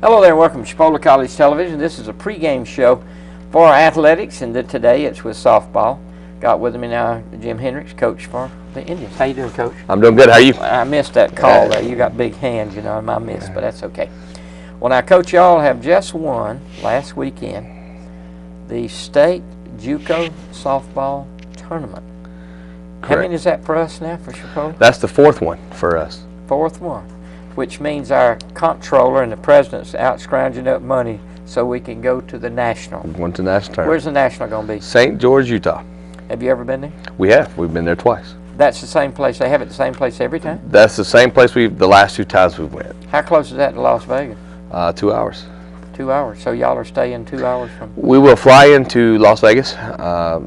Hello there, welcome to Chipola College Television. This is a pregame show for athletics, and today it's with softball. Got with me now Jim Hendricks, coach for the Indians. How you doing, Coach? I'm doing good. How are you? I missed that call there. You got big hands, and I missed, but that's okay. Well, now, Coach, y'all have just won last weekend the state JUCO softball tournament. Correct. How many is that for us now for Chipola? That's the fourth one for us. Fourth one, which means our comptroller and the president's out scrounging up money so we can go to the national. We went to the national tournament. Where's the national going to be? St. George, Utah. Have you ever been there? We have. We've been there twice. That's the same place. They have it the same place every time? That's the same place the last two times we went. How close is that to Las Vegas? 2 hours. 2 hours. So y'all are staying 2 hours from? We will fly into Las Vegas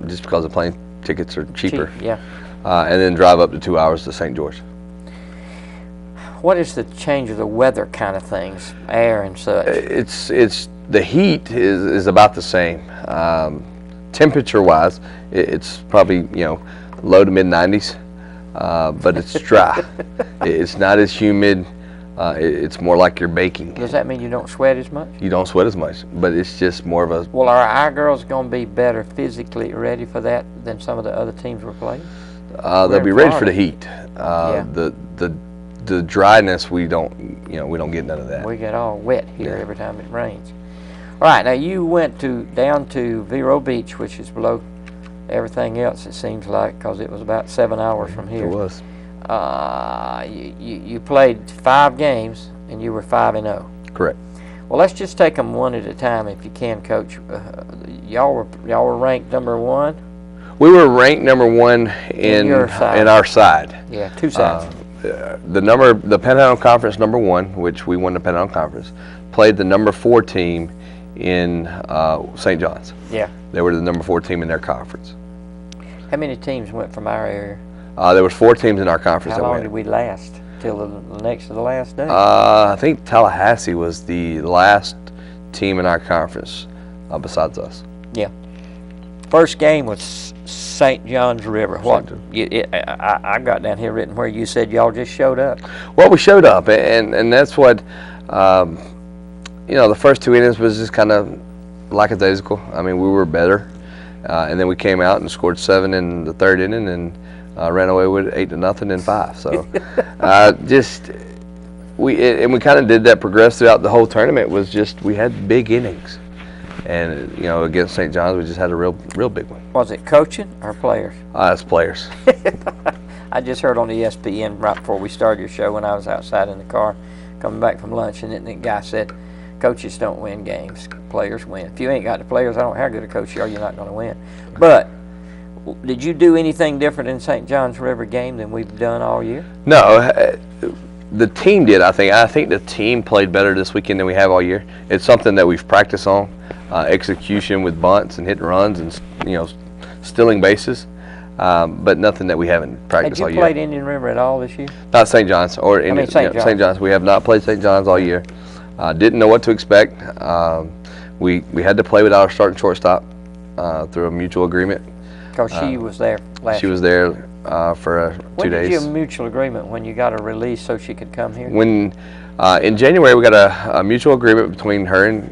just because the plane tickets are cheaper. Cheap, yeah. And then drive up to 2 hours to St. George. What is the change of the weather kind of things, air and such? It's the heat is about the same. Temperature-wise, it's probably low to mid 90s, but it's dry. It's not as humid. It's more like you're baking. Does that mean you don't sweat as much? You don't sweat as much, but it's just more of a. Well, are our girls going to be better physically ready for that than some of the other teams we're playing? They'll be ready for the heat. Yeah. The dryness we don't get none of that. We get all wet here every time it rains. All right, now you went down to Vero Beach, which is below everything else, it seems like, because it was about 7 hours from here. It was. You played 5 games and you were 5-0. Correct. Well, let's just take them one at a time, if you can, Coach. Y'all were ranked number 1. We were ranked number 1 in our side. Yeah, 2 sides. The Panhandle Conference number 1, which we won the Panhandle Conference, played the number 4 team in St. John's. Yeah. They were the number 4 team in their conference. How many teams went from our area? There was 4 teams in our conference How that long went. did we last? Till the next to the last day? I think Tallahassee was the last team in our conference besides us. Yeah. First game was St. John's River. What? I got down here written where you said y'all just showed up. Well, we showed up, and that's what, the first 2 innings was just kind of lackadaisical. I mean, we were better, and then we came out and scored 7 in the 3rd inning and ran away with 8-0 in 5. So, we kind of did that, progress throughout the whole tournament. Was just we had big innings. And against St. John's, we just had a real big one. Was it coaching or players? As players. I just heard on ESPN right before we started your show when I was outside in the car coming back from lunch, and the guy said, "Coaches don't win games; players win. If you ain't got the players, I don't know how good a coach you are. You're not going to win." But did you do anything different in St. John's River game than we've done all year? No. The team did, I think. I think the team played better this weekend than we have all year. It's something that we've practiced on, execution with bunts and hitting runs and stealing bases, but nothing that we haven't practiced all year. Had you played Indian River at all this year? Not St. John's or St. John's. We have not played St. John's all year. Didn't know what to expect. We had to play without our starting shortstop through a mutual agreement. Because she was there last year. She was there for 2 days. When did you have a mutual agreement when you got a release so she could come here? When in January we got a mutual agreement between her and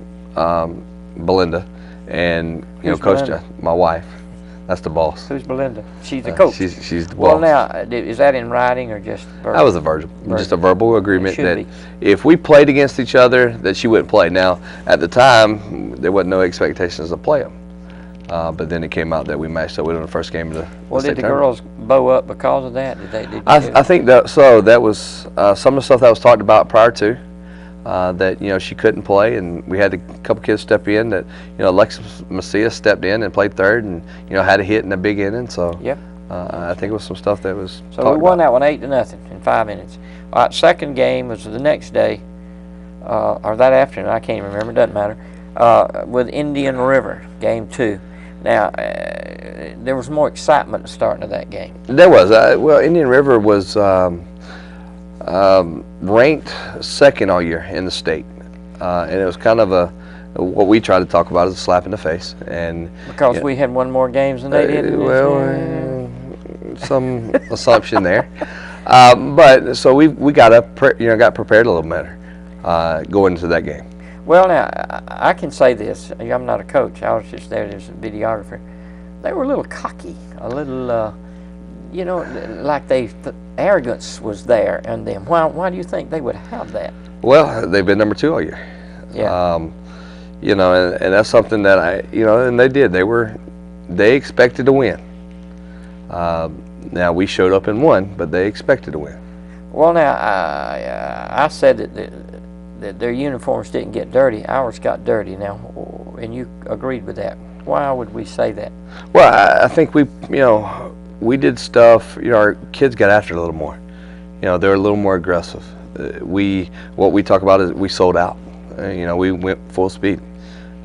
Belinda and Who's Coach Belinda? My wife. That's the boss. Who's Belinda? She's the coach. She's the boss. Well, now is that in writing or just verbal? That was just a verbal agreement that be. if we played against each other, that she wouldn't play. Now at the time there wasn't no expectations to play them. But then it came out that we matched up with them in the first game of the Well, state did the tournament. girls bow up because of that? I think that that was some of the stuff that was talked about prior to that she couldn't play, and we had a couple kids step in. That Alexis Macias stepped in and played third, and had a hit in a big inning. So yep. I think it was some stuff that was. So we won that one 8-0 in 5 innings. All right, second game was the next day, or that afternoon. I can't even remember. It doesn't matter. With Indian River, game 2. Now, there was more excitement at the starting of that game. There was. Well, Indian River was ranked second all year in the state, and it was kind of what we try to talk about is a slap in the face. And because we had won more games than they did. Some assumption there, but so we got up, got prepared a little better going into that game. Well, now, I can say this. I'm not a coach. I was just there as a videographer. They were a little cocky, a little, like arrogance was there in them. Why do you think they would have that? Well, they've been number 2 all year. Yeah. And that's something that and they did. They expected to win. Now we showed up and won, but they expected to win. Well, now, I said that their uniforms didn't get dirty. Ours got dirty now, and you agreed with that. Why would we say that? Well, I think we did stuff. Our kids got after it a little more. They were a little more aggressive. What we talk about is we sold out. We went full speed.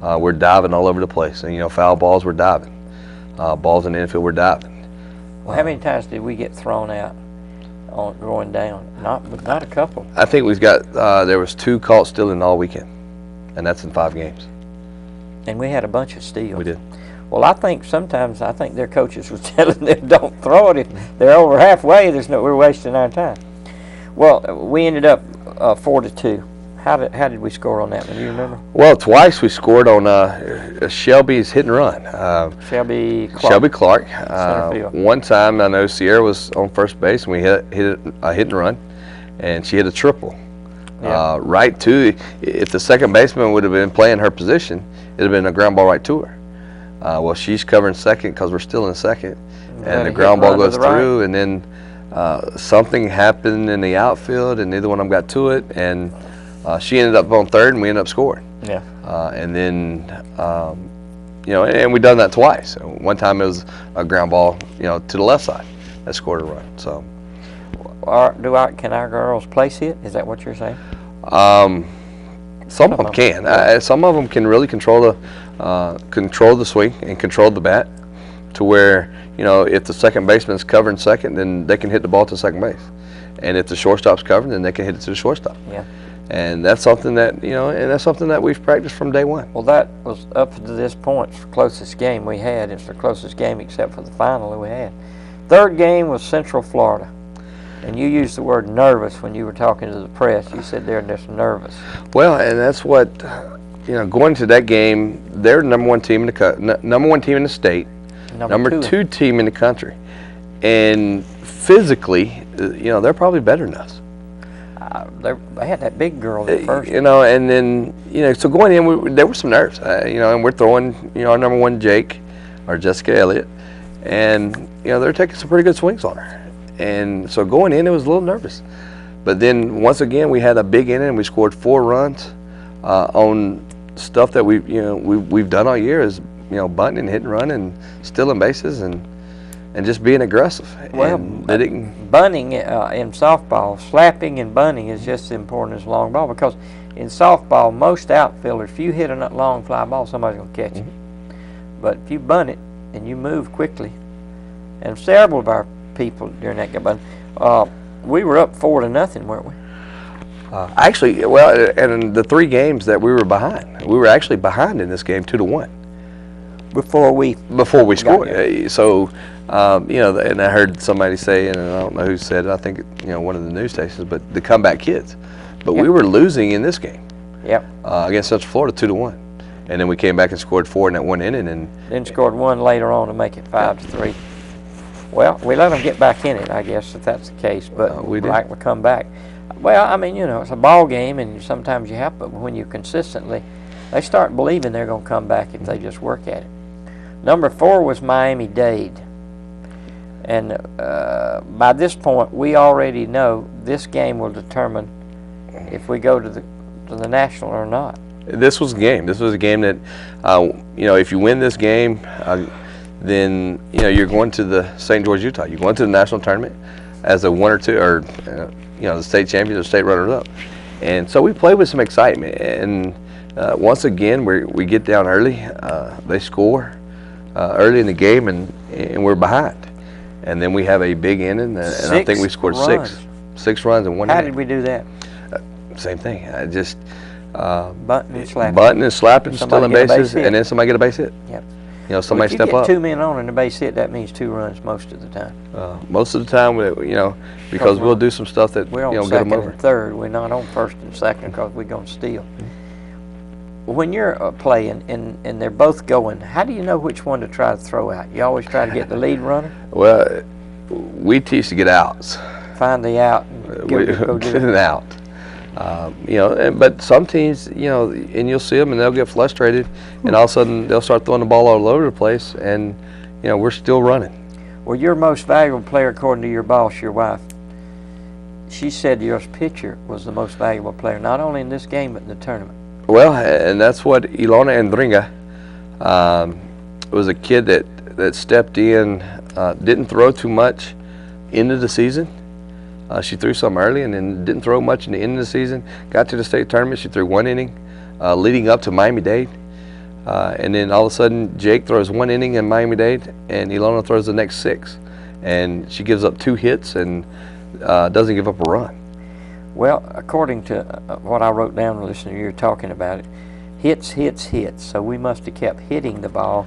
We're diving all over the place. And, foul balls, we're diving. Balls in the infield, we're diving. Well, how many times did we get thrown out on going down? Not a couple. I think we've got, there was 2 caught stealing all weekend, and that's in 5 games. And we had a bunch of steals. We did. Well, I think their coaches was telling them don't throw it. If they're over halfway, we're wasting our time. Well, we ended up 4-2. How did we score on that one? Do you remember? Well, twice we scored on Shelby's hit and run. Shelby Clark. Shelby Clark. Center field. One time I know Sierra was on first base and we hit a hit and run, and she hit a triple. Yeah. Right to, if the second baseman would have been playing her position, it would have been a ground ball right to her. Well, she's covering second because we're still in second, and the ground ball goes through, and then something happened in the outfield, and neither one of them got to it, and she ended up on third, and we ended up scoring. Yeah. And then, and we've done that twice. One time it was a ground ball, to the left side that scored a run. So, can our girls place hit? Is that what you're saying? Some of them can. Some of them can really control the swing and control the bat, to where if the second baseman's covering second, then they can hit the ball to second base, and if the shortstop's covering, then they can hit it to the shortstop. Yeah. And that's something that and that's something that we've practiced from day one. Well, that was up to this point the closest game we had. It's the closest game except for the final that we had. Third game was Central Florida, and you used the word nervous when you were talking to the press. You said they're just nervous. Well, and that's what going to that game, they're the number 1 team in the state, number two team in the country, and physically, they're probably better than us. They had that big girl at first. And then, so going in, there were some nerves, and we're throwing, our number 1 Jake, or Jessica Elliott, and, they're taking some pretty good swings on her. And so going in, it was a little nervous. But then, once again, we had a big inning, and we scored 4 runs on stuff that we've done all year, is, bunting and hit and run and stealing bases and just being aggressive. Well, bunting in softball, slapping and bunting is just as important as long ball, because in softball, most outfielders, if you hit a long fly ball, somebody's going to catch it. But if you bunt it and you move quickly, and several of our people during that game, we were up 4-0, weren't we? Actually, well, and in the 3 games that we were actually behind in this game 2-1. Before we scored. So, and I heard somebody say, and I don't know who said it, I think, one of the news stations, but the comeback kids. But we were losing in this game. Yep. Against Central Florida 2-1. And then we came back and scored 4 in that 1 inning. And then scored 1 later on to make it 5-3. Well, we let them get back in it, I guess, if that's the case. But we come back. Well, I mean, it's a ball game, and sometimes you have, but when you consistently, they start believing they're going to come back if they just work at it. Number 4 was Miami-Dade. And by this point, we already know this game will determine if we go to the national or not. This was a game. This was a game that, if you win this game, then you're going to the St. George, Utah. You're going to the national tournament as a 1 or 2, or the state champions or state runners-up. And so we played with some excitement. And once again, we get down early. They score early in the game, and we're behind. And then we have a big inning, and I think we scored 6 runs in 1 inning. How did we do that? Same thing. Just bunting and slapping, stealing bases, and then somebody get a base hit. Yep. Somebody step up. If you get 2 men on and a base hit, that means 2 runs most of the time. Most of the time, because we'll do some stuff that we're on get them second over. and third. We're not on first and second because we're going to steal. when you're playing and they're both going, how do you know which one to try to throw out? You always try to get the lead runner? Well, we teach to get outs. Find the out and go Get do an it. out. But some teams, and you'll see them and they'll get frustrated, and all of a sudden they'll start throwing the ball all over the place, and we're still running. Well, your most valuable player, according to your boss, your wife, she said your pitcher was the most valuable player, not only in this game but in the tournament. Well, and that's what Ilona Andringa was a kid that stepped in, didn't throw too much into the season. She threw some early and then didn't throw much in the end of the season. Got to the state tournament, she threw 1 inning leading up to Miami-Dade. And then all of a sudden, Jake throws 1 inning in Miami-Dade, and Ilona throws the next 6. And she gives up 2 hits and doesn't give up a run. Well, according to what I wrote down, listening to you talking about it, hits, hits, hits. So we must have kept hitting the ball.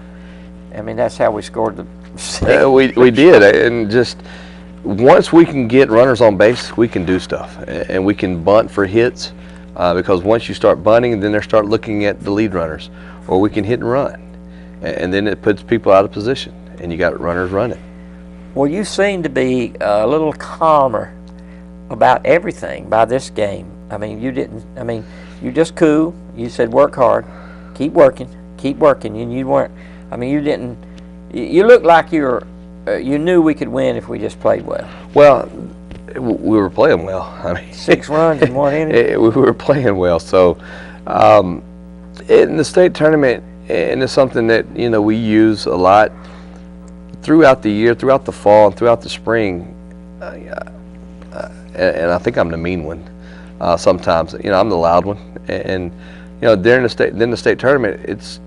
I mean, that's how we scored the. We did, and just once we can get runners on base, we can do stuff, and we can bunt for hits, because once you start bunting, then they start looking at the lead runners, or we can hit and run, and then it puts people out of position, and you got runners running. Well, you seem to be a little calmer about everything by this game. I mean, you just cool. You said work hard, keep working, and you weren't. I mean, you didn't. You looked like you knew we could win if we just played well. Well, we were playing well. I mean, 6 runs in 1 inning. We were playing well. So, in the state tournament, and it's something that we use a lot throughout the year, throughout the fall, and throughout the spring. And I think I'm the mean one sometimes. I'm the loud one, and during the state tournament, it's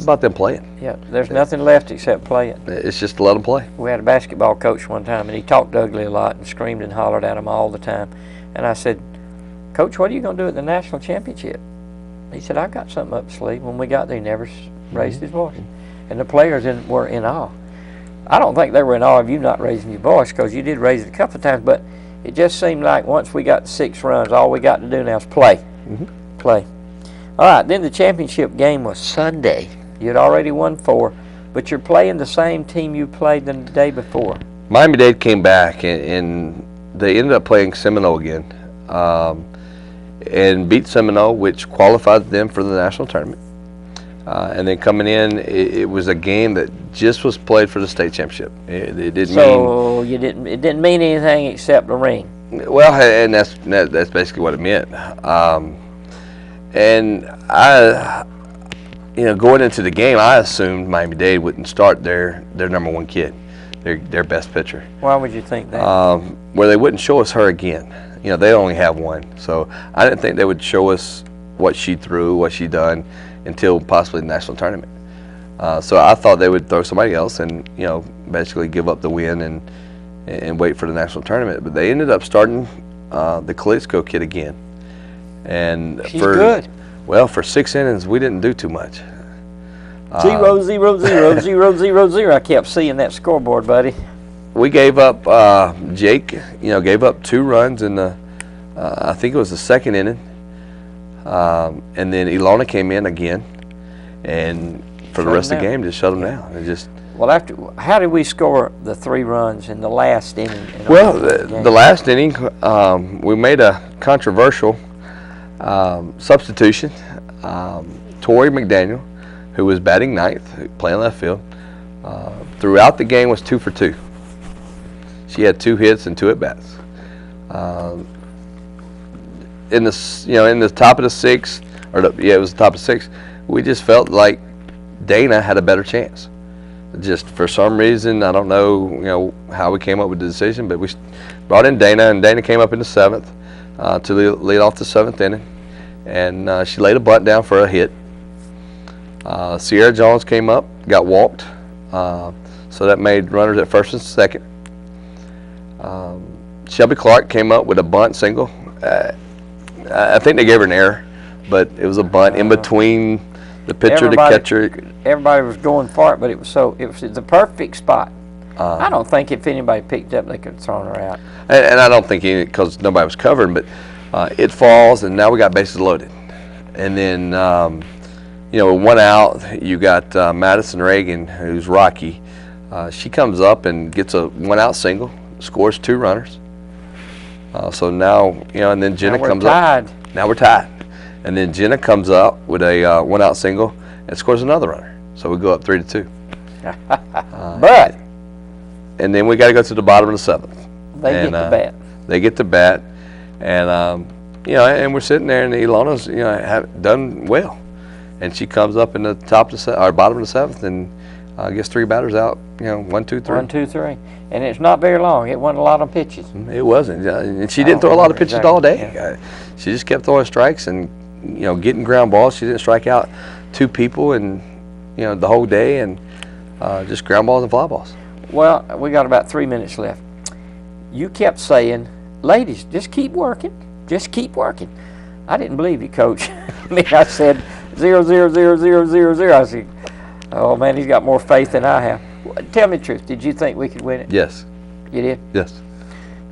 about them playing. Yeah, there's nothing left except playing. It's just to let them play. We had a basketball coach one time, and he talked ugly a lot and screamed and hollered at him all the time. And I said, "Coach, what are you going to do at the national championship?" He said, "I've got something up the sleeve." When we got there, he never raised his voice, and the players were in awe. I don't think they were in awe of you not raising your voice, because you did raise it a couple of times, but it just seemed like once we got 6 runs, all we got to do now is play. Play. All right, then the championship game was Sunday. You had already won 4, but you're playing the same team you played the day before. Miami-Dade came back, and they ended up playing Seminole again, and beat Seminole, which qualified them for the national tournament. And then coming in, it was a game that just was played for the state championship. It didn't mean. It didn't mean anything except the ring. Well, and that's basically what it meant. And I, going into the game, I assumed Miami-Dade wouldn't start their number 1 kid, their best pitcher. Why would you think that? Where they wouldn't show us her again. They only have 1, so I didn't think they would show us what she threw, what she done, until possibly the national tournament. So I thought they would throw somebody else and basically give up the win and wait for the national tournament. But they ended up starting the Kalitzko kid again. And she's good. Well, for 6 innings, we didn't do too much. 0, 0, 0, 0, 0, 0. I kept seeing that scoreboard, buddy. We gave up. Jake, gave up 2 runs in the. I think it was the 2nd inning. And then Ilona came in again, and for the rest of the game, just shut them down. And just. Well, how did we score the 3 runs in the last inning? Well, the last inning, we made a controversial substitution. Tori McDaniel, who was batting 9th, playing left field, throughout the game was 2 for 2. She had 2 hits and 2 at bats. In the top of the 6th, it was the top of 6th. We just felt like Dana had a better chance. Just for some reason, I don't know, how we came up with the decision, but we brought in Dana, and Dana came up in the 7th to lead off the 7th inning, and she laid a bunt down for a hit. Sierra Jones came up, got walked, so that made runners at first and second. Shelby Clark came up with a bunt single. I think they gave her an error, but it was a bunt in between the pitcher, the catcher. Everybody was going for it, but it was the perfect spot. I don't think if anybody picked up, they could have thrown her out. And I don't think because nobody was covering, but it falls, and now we got bases loaded. And then one out, you got Madison Reagan, who's Rocky. She comes up and gets a one-out single, scores 2 runners. So now, and then Jenna comes up. Now we're tied. And then Jenna comes up with a one-out single and scores another runner. So we go up 3-2. But and then we got to go to the bottom of the 7th. They get the bat. They get the bat, and and we're sitting there, and Ilana's have done well, and she comes up in the top of or bottom of the 7th, and gets 3 batters out. 1, 2, 3. 1, 2, 3, and it's not very long. It wasn't a lot of pitches. It wasn't, and she didn't throw a lot of pitches all day. Yeah. She just kept throwing strikes and getting ground balls. She didn't strike out 2 people, and the whole day, and just ground balls and fly balls. Well, we got about 3 minutes left. You kept saying, ladies, just keep working. Just keep working. I didn't believe you, Coach. I said 0, 0, 0, 0, 0, 0. I said, oh, man, he's got more faith than I have. Tell me the truth. Did you think we could win it? Yes. You did? Yes.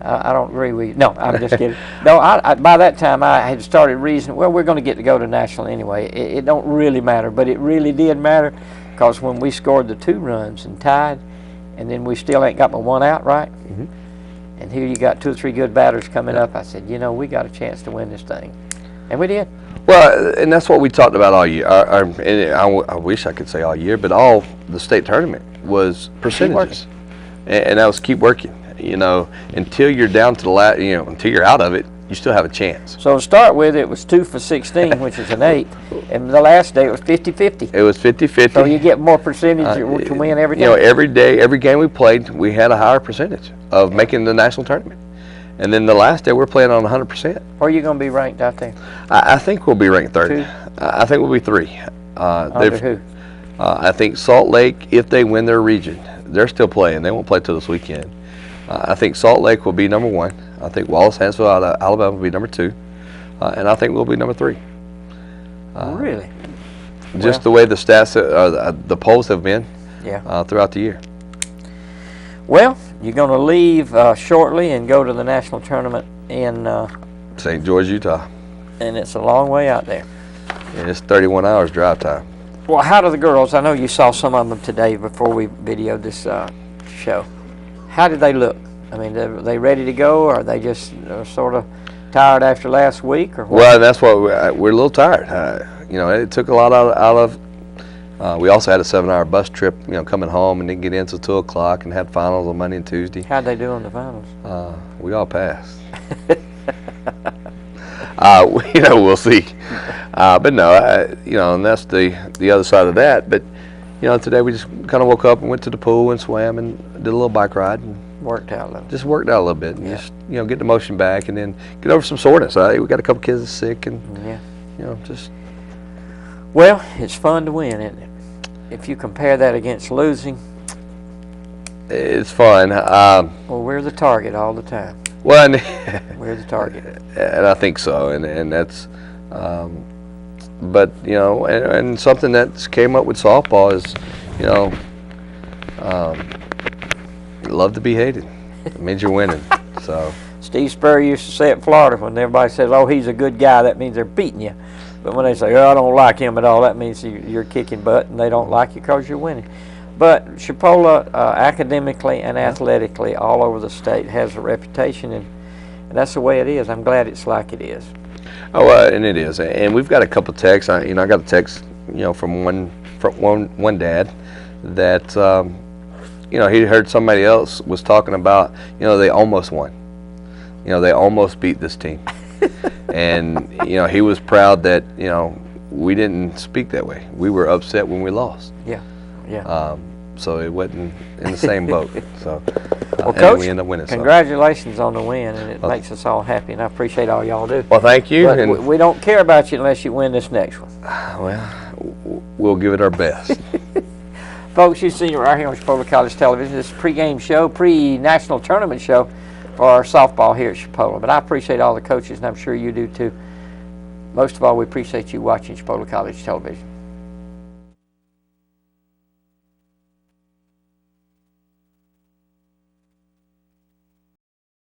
I don't agree with you. No, I'm just kidding. No, I by that time I had started reasoning, well, we're going to go to national anyway. It don't really matter, but it really did matter because when we scored the 2 runs and tied, and then we still ain't got but 1 out, right? Mm-hmm. And here you got 2 or 3 good batters coming up. I said, we got a chance to win this thing. And we did. Well, and that's what we talked about all year. And I wish I could say all year, but all the state tournament was percentages. And that was keep working. Until you're down to the last, until you're out of it, you still have a chance. So to start with, it was 2 for 16, which is an 8. And the last day, it was 50-50. It was 50-50. So you get more percentage to win every day. Every day, every game we played, we had a higher percentage of making the national tournament. And then the last day, we're playing on 100%. Where are you going to be ranked out there? I think we'll be ranked 3rd. 2? I think we'll be 3. Under who? I think Salt Lake, if they win their region, they're still playing. They won't play till this weekend. I think Salt Lake will be number 1. I think Wallace Hansville out of Alabama will be number 2. And I think we'll be number 3. Really? Just the way the stats, the polls have been throughout the year. Well, you're going to leave shortly and go to the national tournament in St. George, Utah. And it's a long way out there. And it's 31 hours drive time. Well, how do the girls, I know you saw some of them today before we videoed this show. How did they look? I mean, are they ready to go, or are they just sort of tired after last week? Or what? Well, that's what we're a little tired. It took a lot out of. We also had a 7-hour bus trip, coming home, and didn't get in until 2 o'clock, and had finals on Monday and Tuesday. How'd they do on the finals? We all passed. We'll see. But no, and that's the other side of that. But today we just kind of woke up and went to the pool and swam and did a little bike ride and worked out a little. Just worked out a little bit, and just get the motion back, and then get over some soreness. We got a couple kids that's sick, and just. Well, it's fun to win, isn't it? If you compare that against losing, it's fun. Well, we're the target all the time. Well, we're the target, and I think so, and that's. But and something that's came up with softball is, love to be hated. It means you're winning. So. Steve Spurrier used to say at Florida, when everybody says, "Oh, he's a good guy," that means they're beating you. But when they say, "Oh, I don't like him at all," that means you're kicking butt, and they don't like you because you're winning. But Chipola, academically and athletically, all over the state, has a reputation, and that's the way it is. I'm glad it's like it is. Oh, and it is. And we've got a couple texts. I got a text, from one dad that, he heard somebody else was talking about, they almost won. They almost beat this team. And, he was proud that, we didn't speak that way. We were upset when we lost. Yeah. So it wasn't in the same boat. So, well, Coach, we end up winning. Congratulations on the win, and it makes us all happy, and I appreciate all y'all do. Well, thank you. But we don't care about you unless you win this next one. Well, we'll give it our best. Folks, you've seen it right here on Chipola College Television. This is a pre-game show, pre-national tournament show for our softball here at Chipola. But I appreciate all the coaches, and I'm sure you do too. Most of all, we appreciate you watching Chipola College Television.